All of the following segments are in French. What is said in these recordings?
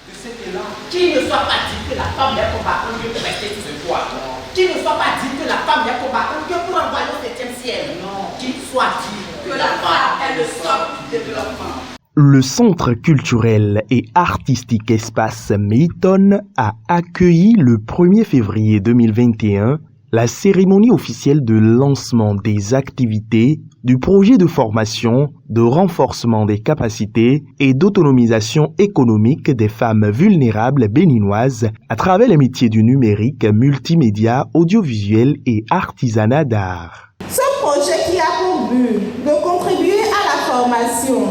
de cet élan, qui ne soit pas dit que la femme est combattante que pour rester sur ce toit. Qui ne soit pas dit que la femme est combattante que pour envoyer au 7e ciel. Non. Qu'il soit dit que la femme est le socle du développement. Le Centre culturel et artistique Espace Mayton a accueilli le 1er février 2021 la cérémonie officielle de lancement des activités du projet de formation, de renforcement des capacités et d'autonomisation économique des femmes vulnérables béninoises à travers les métiers du numérique, multimédia, audiovisuel et artisanat d'art. Ce projet qui a pour but de contribuer à la formation,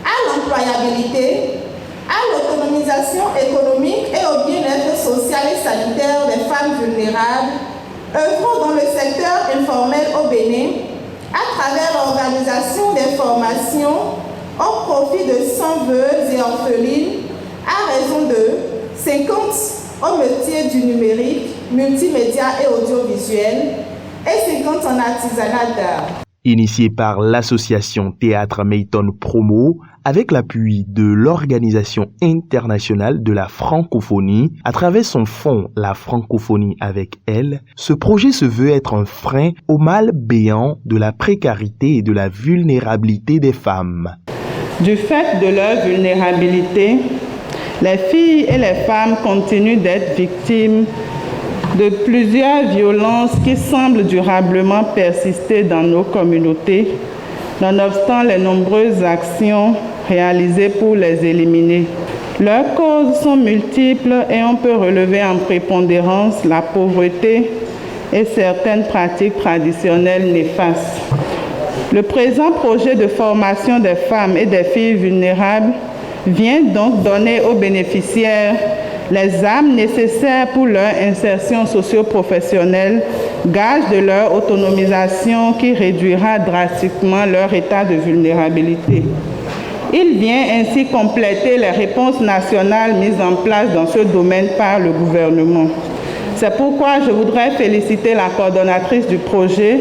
à l'employabilité, à l'autonomisation économique et au bien-être social et sanitaire des femmes vulnérables, œuvrant dans le secteur informel au Bénin à travers l'organisation des formations au profit de 100 veuves et orphelines à raison de 50 au métier du numérique, multimédia et audiovisuel et 50 en artisanat d'art. Initié par l'association Théâtre Mayton Promo, avec l'appui de l'Organisation internationale de la francophonie, à travers son fonds La francophonie avec elle, ce projet se veut être un frein au mal béant de la précarité et de la vulnérabilité des femmes. Du fait de leur vulnérabilité, les filles et les femmes continuent d'être victimes de plusieurs violences qui semblent durablement persister dans nos communautés, nonobstant les nombreuses actions réalisées pour les éliminer. Leurs causes sont multiples et on peut relever en prépondérance la pauvreté et certaines pratiques traditionnelles néfastes. Le présent projet de formation des femmes et des filles vulnérables vient donc donner aux bénéficiaires les armes nécessaires pour leur insertion socio-professionnelle, gage de leur autonomisation qui réduira drastiquement leur état de vulnérabilité. Il vient ainsi compléter les réponses nationales mises en place dans ce domaine par le gouvernement. C'est pourquoi je voudrais féliciter la coordonnatrice du projet,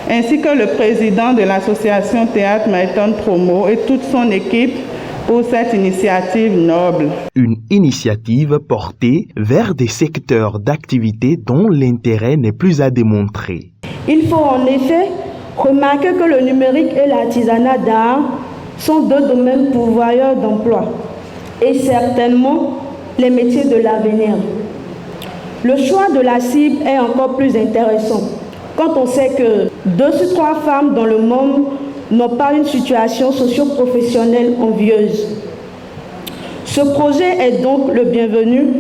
ainsi que le président de l'association Théâtre Mayton Promo et toute son équipe pour cette initiative noble. Une initiative portée vers des secteurs d'activité dont l'intérêt n'est plus à démontrer. Il faut en effet remarquer que le numérique et l'artisanat d'art sont deux domaines pourvoyeurs d'emplois et certainement les métiers de l'avenir. Le choix de la cible est encore plus intéressant quand on sait que 2 sur 3 femmes dans le monde n'ont pas une situation socio-professionnelle envieuse. Ce projet est donc le bienvenu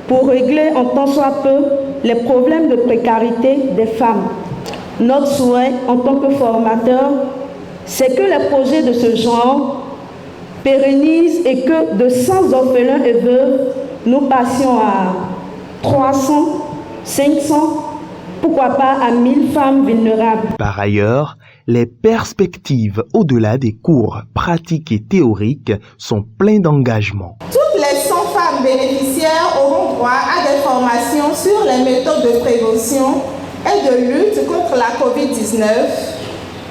pour régler en tant soit peu les problèmes de précarité des femmes. Notre souhait en tant que formateur, c'est que les projets de ce genre pérennisent et que de 100 orphelins et veuves, nous passions à 300, 500, pourquoi pas à 1000 femmes vulnérables. Par ailleurs, les perspectives au-delà des cours pratiques et théoriques sont pleines d'engagement. Toutes les 100 femmes bénéficiaires auront droit à des formations sur les méthodes de prévention et de lutte contre la COVID-19,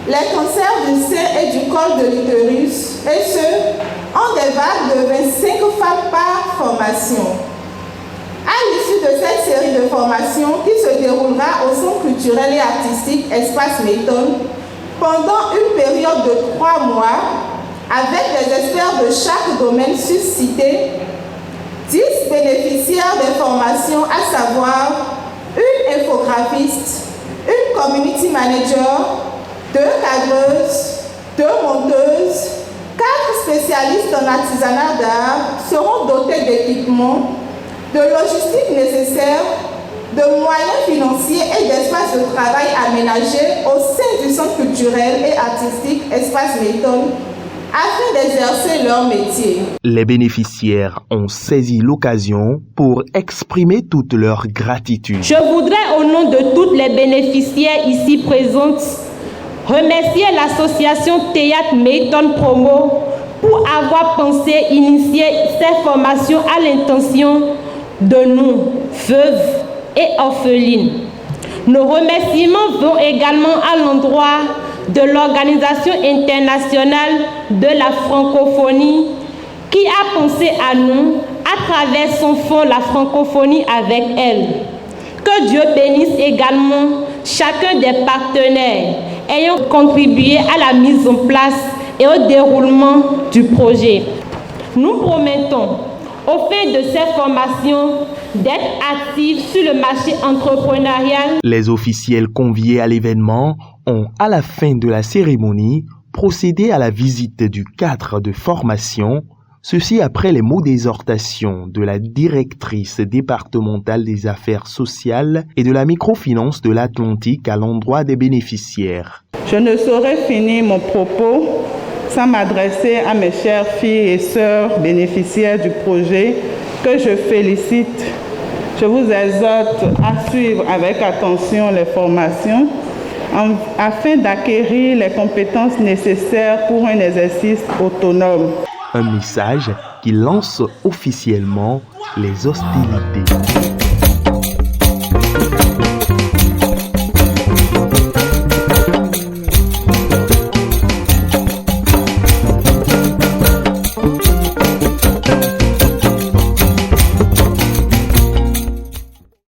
les cancers du sein et du col de l'utérus, et ce, en des vagues de 25 femmes par formation. À l'issue de cette série de formations qui se déroulera au Centre culturel et artistique Espace Mayton, pendant une période de 3 mois, avec des experts de chaque domaine suscité, 10 bénéficiaires des formations, à savoir une infographiste, une community manager, 2 cadreuses, 2 monteuses, 4 spécialistes en artisanat d'art seront dotés d'équipements, de logistique nécessaire, de moyens financiers et d'espaces de travail aménagés au sein du Centre culturel et artistique Espace Mayton afin d'exercer leur métier. Les bénéficiaires ont saisi l'occasion pour exprimer toute leur gratitude. Je voudrais, au nom de toutes les bénéficiaires ici présentes, remercier l'association Théâtre Mayton Promo pour avoir pensé initier ces formations à l'intention de nous, veuves et orphelines. Nos remerciements vont également à l'endroit de l'Organisation internationale de la francophonie qui a pensé à nous à travers son fonds La Francophonie avec elle. Que Dieu bénisse également chacun des partenaires ayant contribué à la mise en place et au déroulement du projet. Nous promettons, au fin de ces formations, d'être actifs sur le marché entrepreneurial. Les officiels conviés à l'événement ont, à la fin de la cérémonie, procédé à la visite du cadre de formation, ceci après les mots d'exhortation de la directrice départementale des affaires sociales et de la microfinance de l'Atlantique à l'endroit des bénéficiaires. Je ne saurais finir mon propos sans m'adresser à mes chères filles et sœurs bénéficiaires du projet que je félicite. Je vous exhorte à suivre avec attention les formations afin d'acquérir les compétences nécessaires pour un exercice autonome. Un message qui lance officiellement les hostilités.